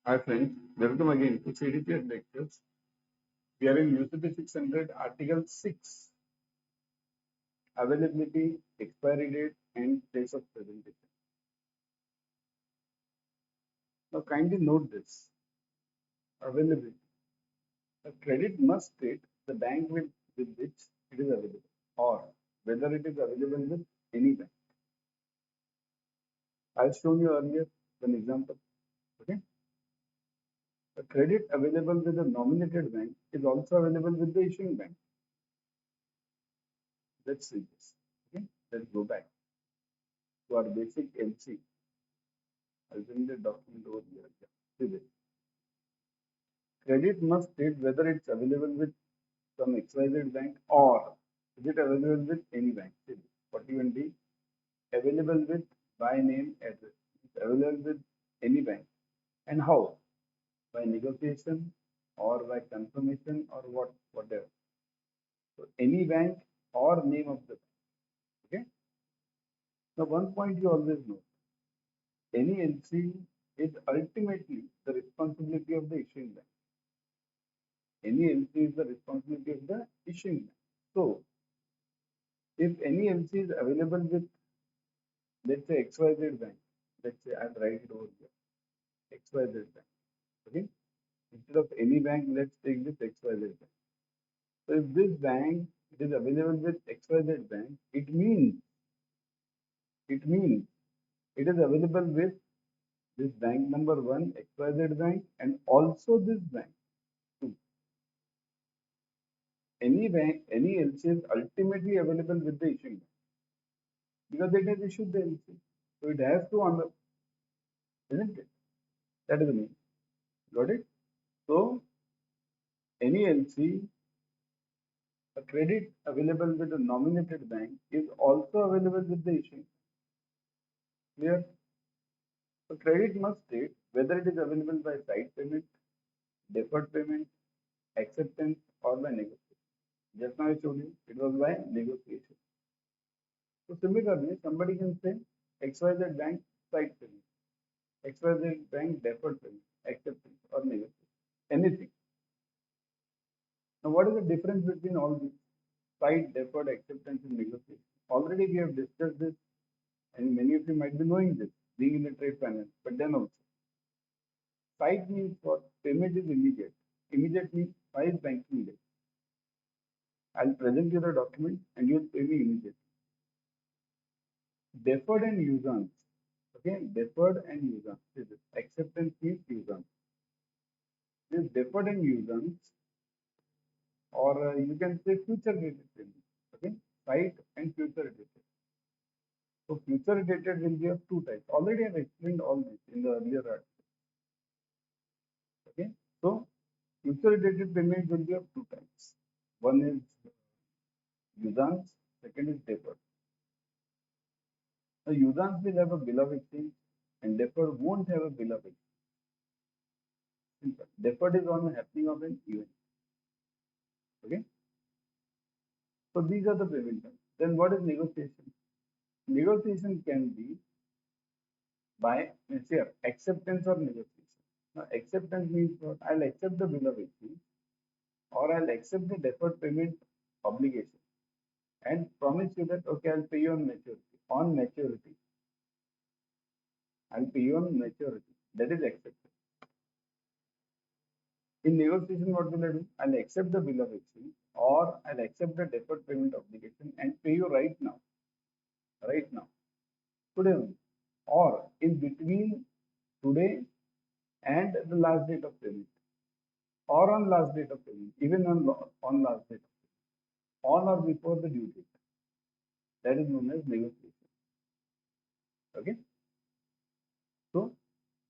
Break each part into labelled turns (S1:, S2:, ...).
S1: Hi friends, welcome again to CDCS lectures. We are in UCP 600 Article 6, Availability, Expiry Date and Place of Presentation. Now kindly note this, availability. A credit must state the bank with which it is available or whether it is available with any bank. I've shown you earlier an example. Okay. A credit available with a nominated bank is also available with the issuing bank. Let's see this. Okay. Let's go back to our basic LC. I'll bring the document over here. See this. Credit must state whether it's available with some XYZ bank or is it available with any bank. See this. 41D, available with by name address. It's available with any bank. And how? By negotiation or by confirmation or whatever. So any bank or name of the bank. Okay. Now one point you always know. Any LC is ultimately the responsibility of the issuing bank. Any LC is the responsibility of the issuing bank. So, if any LC is available with, let's say, XYZ bank, let's say I'll write it over here, XYZ bank. Okay. Instead of any bank, let's take this XYZ bank. So, if this bank is available with XYZ bank, it means it is available with this bank number 1, XYZ bank, and also this bank 2. Any bank, any LC is ultimately available with the issuing bank because it has issued the LC. So it has to honor, isn't it? That is the meaning. Got it? So any LC, a credit available with a nominated bank is also available with the issuing. Clear? So credit must state whether it is available by side payment, deferred payment, acceptance, or by negotiation. Just now I showed you it was by negotiation. So similarly, somebody can say XYZ bank side payment, XYZ bank deferred payment, acceptance, or negotiation. Anything. Now, what is the difference between all these? Side, deferred, acceptance, and negotiation. Already we have discussed this, and many of you might be knowing this, being in the trade finance. But then also, side means what? Payment is immediate. Immediate means 5 banking days. I'll present you the document, and you'll pay me immediately. Deferred and usance. Okay, deferred and usance. Acceptance means usance. This deferred and usance, or you can say future dated payment. Okay, side and future dated. So future dated will be of 2 types. Already I've explained all this in the earlier article. Okay, so future dated payment will be of 2 types. One is usance, second is deferred. So usance will have a bill of exchange and deferred won't have a bill of exchange. Simple. Deferred is on the happening of an event. Okay. So these are the payment terms. Then what is negotiation? Negotiation can be by acceptance or negotiation. Now acceptance means what? I'll accept the bill of exchange or I'll accept the deferred payment obligation and promise you that okay, I'll pay you on maturity. On maturity. I'll pay you on maturity. That is acceptance. In negotiation, what will I do? I'll accept the bill of exchange or I'll accept the deferred payment obligation and pay you right now. Right now. Today only. Or in between today and the last date of payment. Or on last date of payment. Even on last date of payment. On or before the due date. That is known as negotiation. Okay. So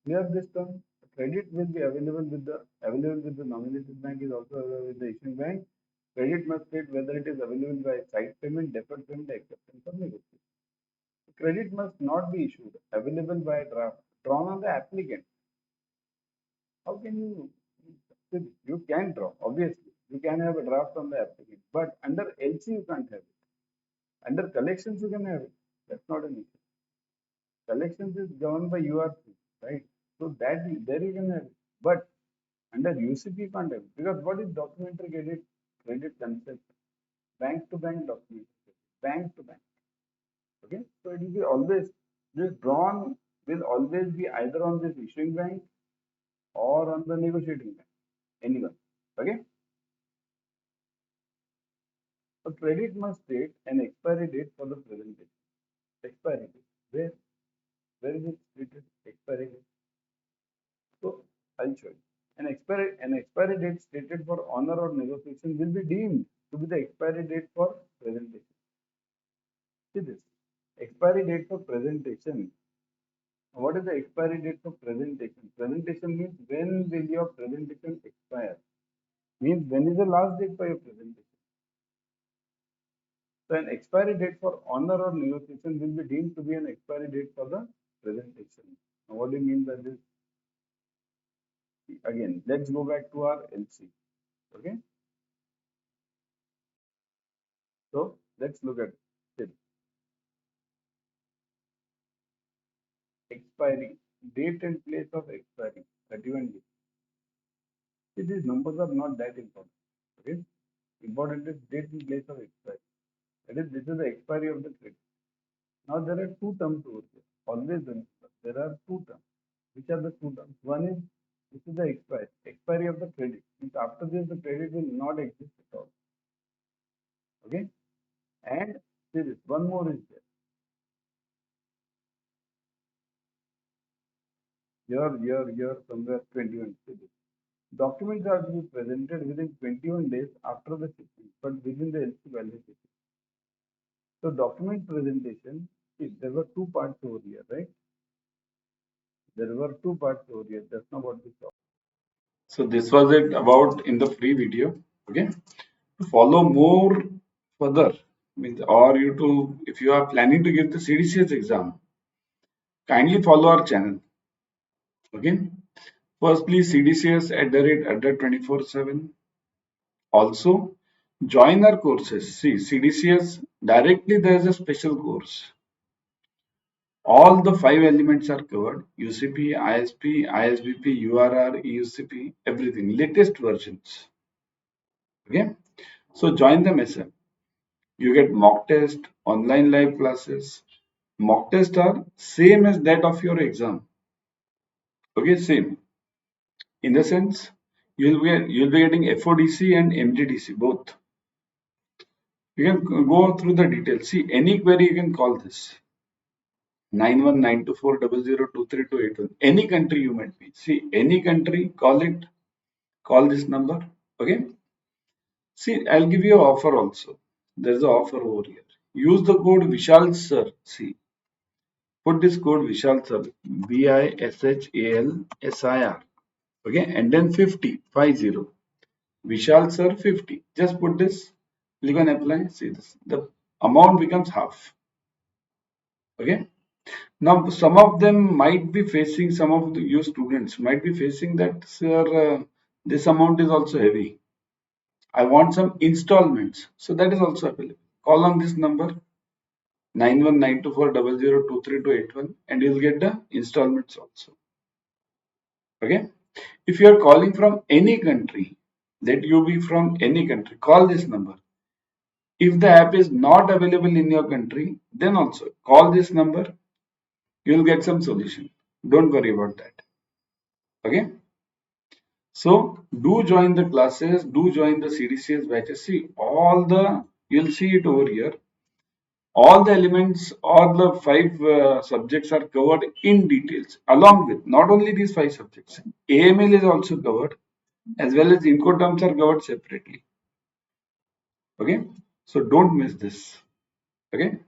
S1: here this term, credit will be available with the nominated bank is also available with the issuing bank. Credit must state whether it is available by side payment, deferred payment, acceptance, or negotiation. Credit must not be issued available by a draft drawn on the applicant. How can you? You can draw, obviously. You can have a draft on the applicant, but under LC you can't have it. Under collections you can have it. That's not an issue. Collections is governed by URC, right? So that there you can have it. But under UCP you can't have, because what is documentary credit concept? Bank to bank document, bank to bank. Okay, so it will be always, this drawn will always be either on this issuing bank or on the negotiating bank, anyone. Okay, so credit must state an expiry date for the presentation. Expiry date. Where is it stated? Expiry date. So I'll show you. An expiry date stated for honor or negotiation will be deemed to be the expiry date for presentation. See this. Expiry date for presentation. What is the expiry date for presentation? Presentation means when will your presentation expire? Means when is the last date for your presentation? So an expiry date for honor or negotiation will be deemed to be an expiry date for the presentation. Now what do you mean by this? Again, let's go back to our LC. Okay. So let's look at it. Expiry, date and place of expiry, 31 days. See, these numbers are not that important. Okay. Important is date and place of expiry. That is, this is the expiry of the credit. Now there are two terms over here. Always remember, there are two terms. Which are the two terms? One is, this is the expiry of the credit. Means after this the credit will not exist at all. Okay. And see this, one more is there. Here somewhere 21. See this. Documents are to be presented within 21 days after the shipment, but within the LC validity. So document presentation, see, there were two parts over here, right? There were two parts over here. That's not what we saw. So this was it about in the free video. Okay. To follow more further, means or you to, if you are planning to give the CDCS exam, kindly follow our channel. Okay. Firstly, CDCS Adda247. Also, join our courses. See, CDCS directly there is a special course. All the 5 elements are covered: UCP, ISP, ISBP, URR, EUCP, everything, latest versions. Okay, so join them SM. You get mock test, online live classes. Mock tests are same as that of your exam. Okay, same. In the sense, you'll be getting FODC and MGDC both. You can go through the details. See, any query you can call this 919240023281. Any country you might be. See, any country, call it, call this number. Okay. See, I'll give you an offer also. There's an offer over here. Use the code Vishal Sir. See, put this code Vishal Sir, VISHALSIR. Okay, and then 50. Vishal Sir 50. Just put this, click on apply. See this. The amount becomes half. Okay. Now, some of them might be facing, some of you students might be facing that, sir, this amount is also heavy. I want some installments. So that is also available. Call on this number 919240023281 and you'll get the installments also. Okay. If you are calling from any country, let you be from any country, call this number. If the app is not available in your country, then also call this number. You'll get some solution. Don't worry about that. Okay. So do join the classes, do join the CDCS batches. See, you'll see it over here. All the elements, all the 5 subjects are covered in details, along with not only these 5 subjects. AML is also covered, as well as Incoterms are covered separately. Okay, so don't miss this. Okay.